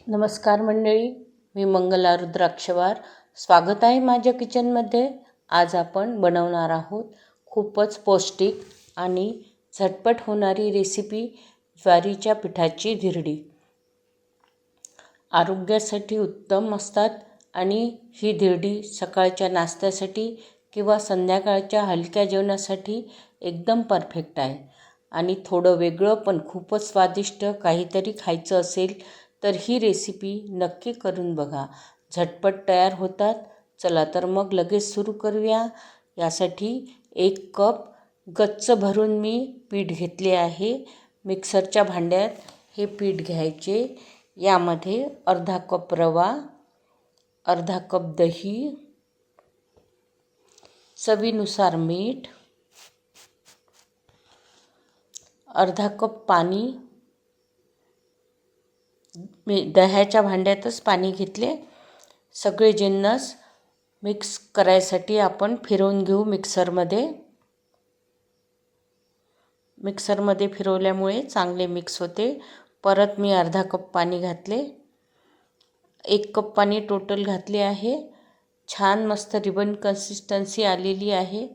नमस्कार मंडळी, मी मंगला रुद्राक्षवार. स्वागत आहे माझ्या किचनमध्ये. आज आपण बनवणार आहोत खूपच पौष्टिक आणि झटपट होणारी रेसिपी, ज्वारीच्या पिठाची धिरडी. आरोग्यासाठी उत्तम असतात आणि ही धिरडी सकाळच्या नाश्त्यासाठी किंवा संध्याकाळच्या हलक्या जेवणासाठी एकदम परफेक्ट आहे. आणि थोडं वेगळं पण खूपच स्वादिष्ट काहीतरी खायचं असेल तर ही रेसिपी नक्की करून बघा. झटपट तयार होतात. चला तर मग लगेच सुरू करूया. यासाठी 1 कप गच्च भरून मी पीठ घेतले आहे. मिक्सरच्या भांड्यात हे पीठ घ्यायचे. यामध्ये अर्धा कप रवा, अर्धा कप दही, चवीनुसार मीठ, अर्धा कप पाणी. मी दह्याच्या भांड्यातच पाणी घेतले. सगळे जिन्नस मिक्स करायसाठी आपण फिरवून घेऊ मिक्सरमध्ये. मिक्सरमध्ये फिरवल्यामुळे चांगले मिक्स होते. परत मी अर्धा कप पाणी घातले. 1 कप पाणी टोटल घातले आहे. छान मस्त रिबन कन्सिस्टन्सी आलेली आहे.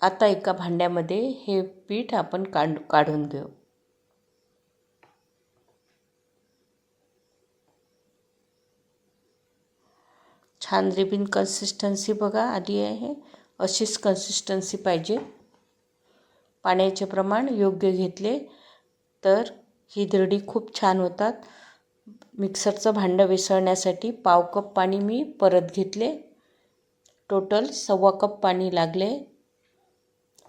आता एका भांड्यामध्ये हे पीठ आपण काढून घेऊ. छान रिबन कन्सिस्टन्सी बघा आली आहे. अशीच कन्सिस्टन्सी पाहिजे. पाण्याचे प्रमाण योग्य घेतले तर ही धिरडी खूप छान होतात. मिक्सरचं भांडं विसळण्यासाठी 1/2 कप पाणी मी परत घेतले. टोटल 1/4 कप पाणी लागले.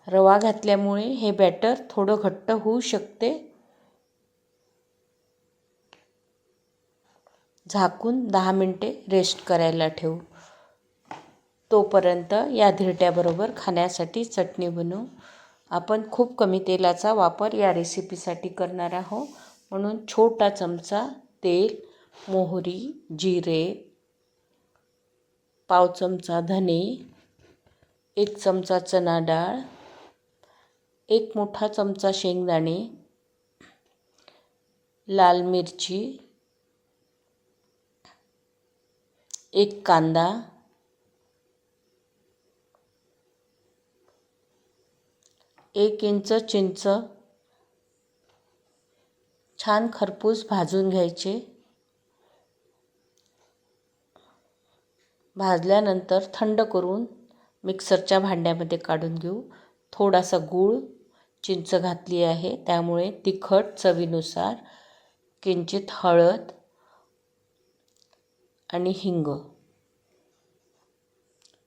रवा घातल्यामुळे हे बॅटर थोडं घट्ट होऊ शकते. झाकून 10 मिनिटे रेस्ट करायला ठेवू. तोपर्यंत या धिरड्याबरोबर खाण्यासाठी चटणी बनवू. आपण खूप कमी तेलाचा वापर या रेसिपीसाठी करणार आहोत. म्हणून छोटा चमचा तेल, मोहरी, जिरे, 1/2 चमचा धने, 1 चमचा चणा डाळ, 1 मोठा चमचा शेंगदाणे, लाल मिरची, 1 कांदा, 1 इंच चिंच छान खरपूस भाजून घ्यायचे. भाजल्यानंतर थंड करून मिक्सरच्या भांड्यामध्ये काढून घेऊ. थोडासा गूळ, चिंच घातली आहे त्यामुळे तिखट चवीनुसार, किंचित हळद आणि हिंग,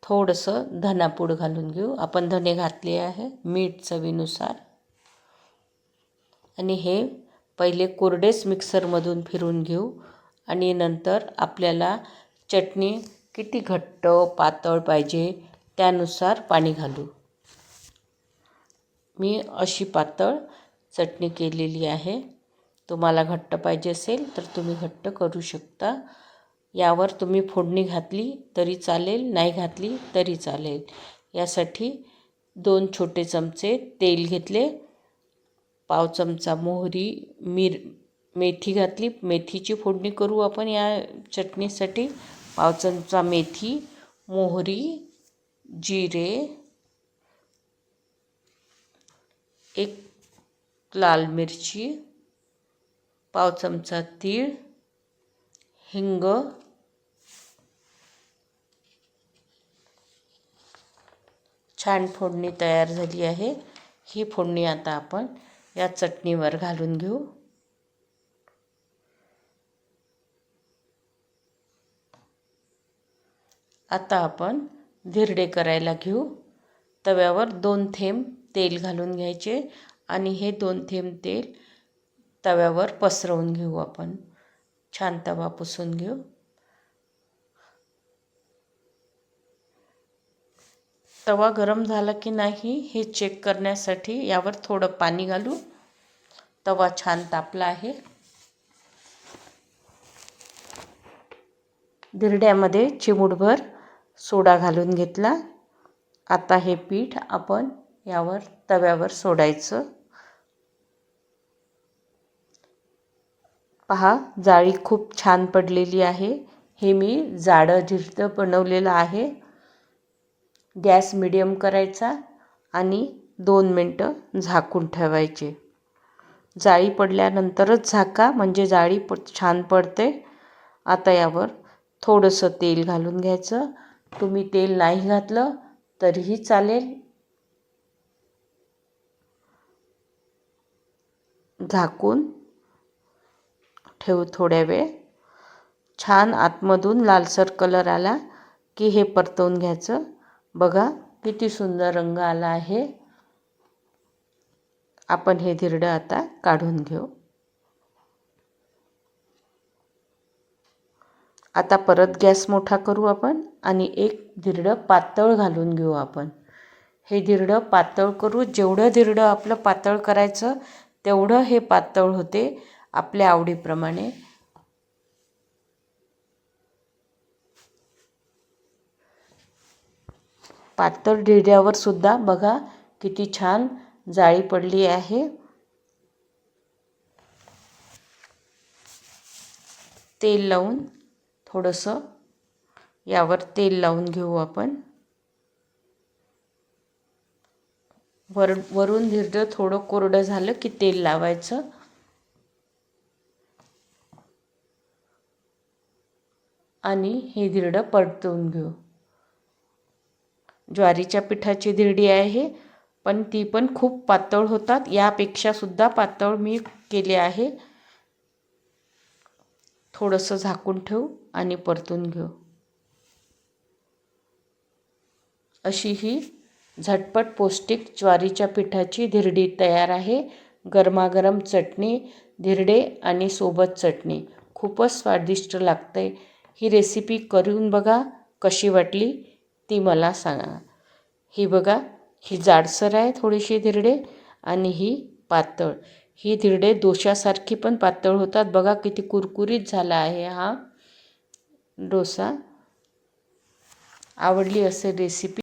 थोडंसं धनापूड घालून घेऊ. आपण धने घातले आहे. मीठ चवीनुसार. आणि हे पहिले कोरडेच मिक्सरमधून फिरून घेऊ आणि नंतर आपल्याला चटणी किती घट्ट पातळ पाहिजे त्यानुसार पाणी घालू. मी अशी पातळ चटणी केलेली आहे. तुम्हाला घट्ट पाहिजे असेल तर तुम्ही घट्ट करू शकता. यावर तुम्ही फोडणी घातली तरी चालेल, नाही घातली तरी चालेल. यासाठी 2 छोटे चमचे तेल घेतले. 1/2 चमचा मोहरी, मेथी घातली. मेथीची फोडणी करू आपण या चटणीसाठी. 1/2 चमचा मेथी, मोहरी, जिरे, 1 लाल मिरची, 1/2 चमचा तीळ, हिंग, छान फोडणी तयार झाली आहे. ही फोडणी आता आपण या चटणीवर घालून घेऊ. आता आपण धिरडे करायला घेऊ. तव्यावर 2 थेंब तेल घालून घ्यायचे आणि हे 2 थेंब तेल तव्यावर पसरवून घेऊ. आपण छान तवा पुसून घेऊ. तवा गरम झाला की नाही हे चेक करण्यासाठी यावर थोडं पाणी घालू. तवा छान तापला आहे. धिरड्यामध्ये चिमूटभर सोडा घालून घेतला. आता हे पीठ आपण यावर तव्यावर सोडायचं. पहा, जाळी खूप छान पडलेली आहे. हे मी जाडं धिरडं बनवलेलं आहे. गॅस मिडियम करायचा आणि 2 मिनटं झाकून ठेवायचे. जाळी पडल्यानंतरच झाका, म्हणजे जाळी छान पडते. आता यावर थोडंसं तेल घालून घ्यायचं. तुम्ही तेल नाही घातलं तरीही चालेल. झाकून ठेवू थोड्या वेळ. छान आतमधून लालसर कलर आला की हे परतवून घ्यायचं. बघा किती सुंदर रंग आला आहे. आपण हे धिरडं आता काढून घेऊ. आता परत गॅस मोठा करू आपण आणि एक धिरडं पातळ घालून घेऊ आपण. हे धिरडं पातळ करू. जेवढं धिरडं आपलं पातळ करायचं तेवढं हे पातळ होते, आपल्या आवडीप्रमाणे. पातळ धिरड्यावर सुद्धा बघा किती छान जाळी पडली आहे. तेल लावून थोडंसं यावर तेल लावून घेऊ आपण. वरून धिरडं थोडं कोरडं झालं की तेल लावायचं आणि हे धिरडं परतवून घेऊ. ज्वारीच्या पिठाची धिरडी आहे, पण ती पण खूप पातळ होतात. यापेक्षा सुद्धा पातळ मी केले आहे. थोडंसं झाकून ठेवू आणि परतून घेऊ. अशी ही झटपट पौष्टिक ज्वारीच्या पिठाची धिरडी तयार आहे. गरमागरम चटणी, धिरडे आणि सोबत चटणी खूपच स्वादिष्ट लागते. ही रेसिपी करून बघा, कशी वाटली ती मला सांगा. ही बघा, ही जाडसर आहे थोडीशी धिरडे आणि ही पातळ. ही धिरडे डोशासारखी पण पातळ होतात. बघा किती कुरकुरीत झाला आहे हा डोसा. आवडली असेल रेसिपी